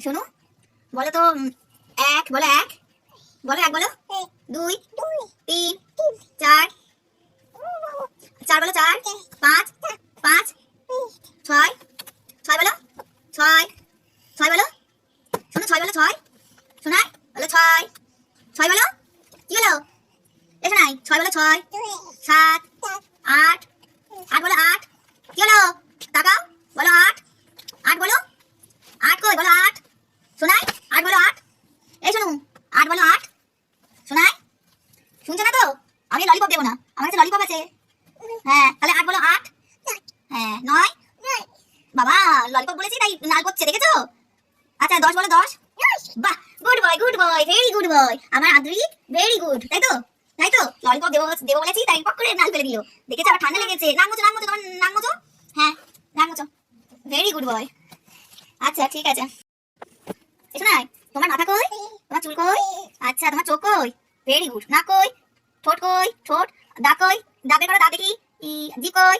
শোনো, বলো তো এক, বলো এক, বলো এক, বলো দুই, তিন, চার, চার বলো চার, পাঁচ, পাঁচ, ছয়, ছয় বলো ছয়, ছয় বলো, শোনো ছয় বলো ছয়, শোনাই বলো ছয়, ছয় বলো, কি বলো এ শোনাই, ছয় বলো ছয়, সাত, আট, আট বলো আট, কি বলো তাকাও, বলো আট, আট বলো, আট কই বলো আট, শোনাই আট বলো আট, এই শোনো আট বলো আট, শোনাই শুনছো না তো, আমি ললিপপ দেবো না, আমার কাছে ললিপপ আছে। হ্যাঁ তাহলে আট বলো আট, হ্যাঁ নয়, বাবা ললিপপ বলেছি তাই নাল করছে দেখেছো। আচ্ছা দশ বলো দশ, বাহ good boy very good boy, আমার আদ্রিক ভেরি গুড, তাই তো তাই তো, ললিপপ দেবো দেবো বলেছি তাই পক করে নাল ফেলে দিল, দেখেছো আবার ঠান্ডা লেগেছে, নাক মুছো তোমার নাক মুছো, হ্যাঁ নাক মুছো, ভেরি গুড বয়। আচ্ছা ঠিক আছে, এসো না, তোমার মাথা কই, তোমার চুল কই, আচ্ছা তোমার চোখ কই, ভেরি গুড, নাক কই, ঠোঁট কই ঠোঁট, দাঁত কই দাঁত বের করো, দাঁত দেখি, জিভ কই,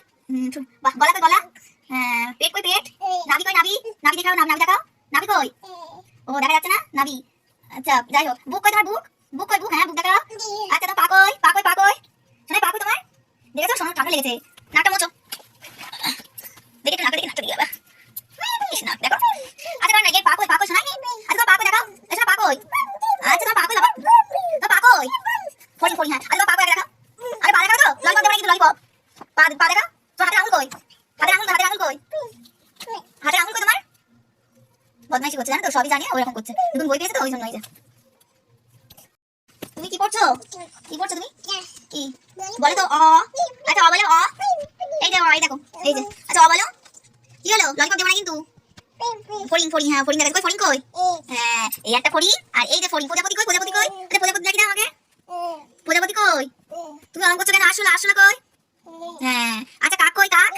বাহ গলা কই গলা, পেট কই পেট, নাভি কই নাভি, নাভি দেখাও, নাভি দেখাও, নাভি কই, ও দেখা যাচ্ছে না নাভি, আচ্ছা যাই হোক, বুক কই তোমার বুক, বুক কই বুক, হ্যাঁ বুক দেখাও, আচ্ছা তোমার পা কই পা কই পা কই, শোনাই পা কই তোমার, দেখেছো শোনো ঠান্ডা লেগেছে, নাকটা মোছো, দেখে একটু নাকটা দেখে নাকটা দিয়ে নাক দেখো, আচ্ছা তোমার নাকি পা কই শোনাই, আচ্ছা তোমার পা কই দেখাও, এসো পা কই, আচ্ছা তোমার পা কই বাবা, তোমার পা কই, ফড়ি ফড়ি, হ্যাঁ আচ্ছা তোমার পা কই দেখাও, আরে পা দেখাও তো ললিপপ দেবো কিন্তু ললিপপ, পা দেখাও, তো হাতের আঙুল কই, হাতের আঙুল কই, হাতের আঙুল কই তোমার, বদমাইশি করছে জানো তো, সবই জানি ওরকম করছে, নতুন বই পেয়েছে তো ওই জন্য। তুমি কি পড়ছো, কি পড়ছো তুমি, কি বলো তো অ, আচ্ছা অ বলো অ, এই যে অ, এই দেখো এই যে, আচ্ছা অ বলো, কি হলো ললিপপ দেবো না কিন্তু, ফড়িং ফড়িং, হ্যাঁ ফড়িং দেখা কই, ফড়িং কই, হ্যাঁ এই একটা ফড়িং, আর এই যে ফড়িং, প্রজাপতি কই, প্রজাপতি কই, আচ্ছা প্রজাপতি দেখি দাও আমাকে, প্রজাপতি কই, তুমি অঙ্ক করছো কেন, আসলে আসলে কই, হ্যাঁ আচ্ছা কাক কই কাক,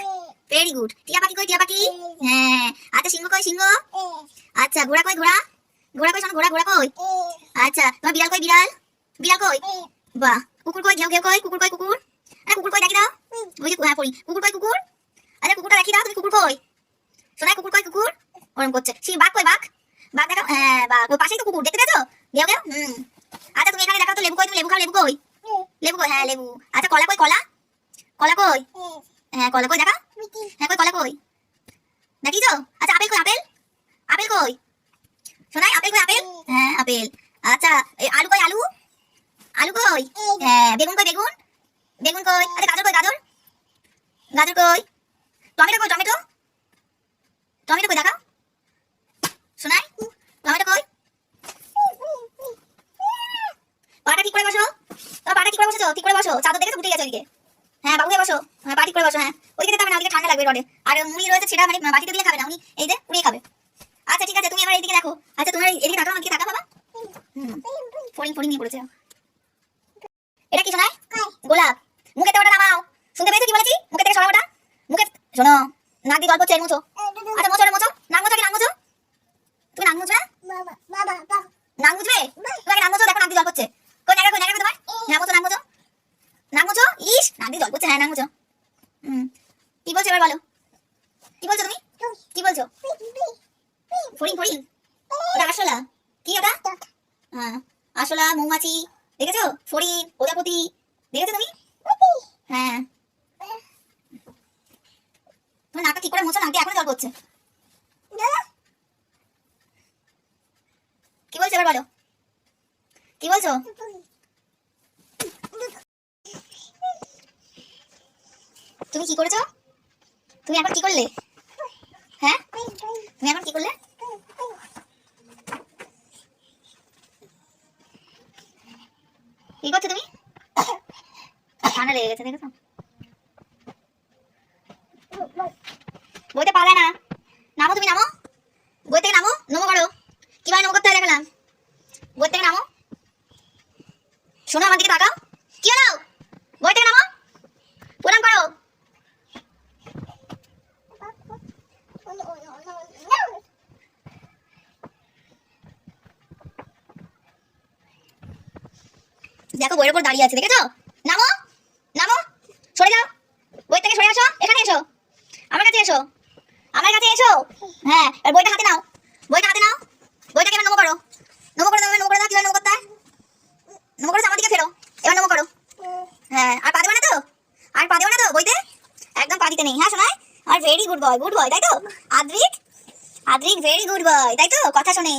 ভেরি গুড, টিয়া পাখি কই টিয়া পাখি, হ্যাঁ আচ্ছা সিংহ কই সিংহ, আচ্ছা ঘোড়া কই ঘোড়া, ঘোড়া কই শোনো ঘোড়া, ঘোড়া কই, আচ্ছা তোমার বিড়াল কই বিড়াল, বিড়াল কই, বাহ কুকুর কই ঘেউ ঘেউ কই, কুকুর কই কুকুর, আরে কুকুর কই দেখি দাও, ওই যে হ্যাঁ পড়ি, কুকুর কই কুকুর, আচ্ছা কুকুরটা দেখি দাও, তুমি কুকুর কই, শোনাই কুকুর কই কুকুর, ওরকম করছে, সেই বাঘ কই বাঘ, বাঘ দেখাও, হ্যাঁ বাঘ ওর পাশেই তো কুকুর, দেখতে পেয়েছো ঘেউ ঘেউ, আচ্ছা তুমি এখানে দেখাও তো লেবু কই, তুমি লেবু খাও, লেবু কই, লেবু কই, হ্যাঁ লেবু, আচ্ছা কলা কই কলা, কলা কই, হ্যাঁ কলা কই দেখাও, হ্যাঁ কই কলা কই, দেখিছো, আচ্ছা আপেল কই আপেল, আপেল কই, শোনাই আপেল কই আপেল, হ্যাঁ আপেল, আচ্ছা আলু কই আলু, আলু কই, হ্যাঁ বেগুন কই বেগুন, বেগুন কই, আচ্ছা গাজর কই গাজর, গাজর কই, টমেটো কই টমেটো, টমেটো কই দেখাও, শোনাই টমেটো কই, পাটা ঠিক করে বসো, তোমার পাটা ঠিক করে বসেছো, ঠিক করে বসো, চাদর দেখে তো উঠে গেছে ওইদিকে, হ্যাঁ বাবু হয়ে বসো, হ্যাঁ পা ঠিক করে বসো, হ্যাঁ ওইদিকে যেতে হবে না, ওইদিকে ঠান্ডা লাগবে রডে, আর মুড়ি রয়েছে সেটা মানে বাটিতে দিলে খাবে না উনি, এই যে উড়িয়ে খাবে। আচ্ছা ঠিক আছে তুমি এবার এইদিকে দেখো, আচ্ছা তোমার এদিকে তাকাও, আমাকে তাকাও বাবা, ফড়িং ফড়িং নিয়ে পড়েছে, এটা কি শোনায়, গোলাপ, মুখে ওটা নামাও, শুনতে পেয়েছো কি বলেছি, মুখে থেকে সরাও ওটা, মুখে শোনো, নাক দিয়ে জল পড়ছে মুছো, আচ্ছা মোছো মোছো, নাক মোছো কি নাক মোছো, তুমি নাক মুছবে, নাক মুছবে, তোমাকে নাক মোছো, দেখো নাক দিয়ে জল পড়ছে, কই নাক কই নাক তোমার, হ্যাঁ মোছো নাক মোছো, নাক মোছো, ইস নাক দিয়ে জল পড়ছে, হ্যাঁ নাক মোছো, কি বলছো এবার বলো, কি বলছো তুমি, কি বলছো, ফড়িং ফড়িং, ওটা আসলা, কি ওটা, হ্যাঁ আসলা মৌমাছি, দেখেছো ফড়িং প্রজাপতি, দেখেছো তুমি, হ্যাঁ তুমি নাকটা ঠিক করে মোছো, নাক দিয়ে এখনো জল পড়ছে, কি বলছো এবার বলো, কি বলছো, তুমি কি করেছো, তুমি এখন কি করলে, হ্যাঁ তুমি এখন কি করলে, কি করছো তুমি, ঠান্ডা লেগে গেছে দেখেছো, বইতে পারলে না, নামো তুমি নামো, বই থেকে নামো, নমো করো, কিভাবে নমো করতে হয় দেখালাম, বই থেকে নামো, শোনো আমার দিকে তাকাও, কি হলো বই থেকে নামো, প্রণাম করো, দেখো বইয়ের উপর দাঁড়িয়ে আছে দেখেছো, নামো নামো, সরে যাও, বই থেকে সরে আসো, এখানে এসো, আমার কাছে এসো, আমার কাছে এসো, হ্যাঁ এবার বইটা হাতে নাও, বইটা হাতে নাও, বইটাকে এবার নমো করো। নমো করে দাও, নমো করে দাও। কিভাবে নমো করতে হয়? নমো করে আমার দিকে ফেরো। এবার নমো করো। হ্যাঁ, আর পা দেবো না তো? আর পা দেবো না তো বইতে? একদম পা দিতে নেই। হ্যাঁ শোনায়? আর ভেরি গুড বয়, তাই তো? Adrik, Adrik very good boy, তাই তো? কথা শোনে।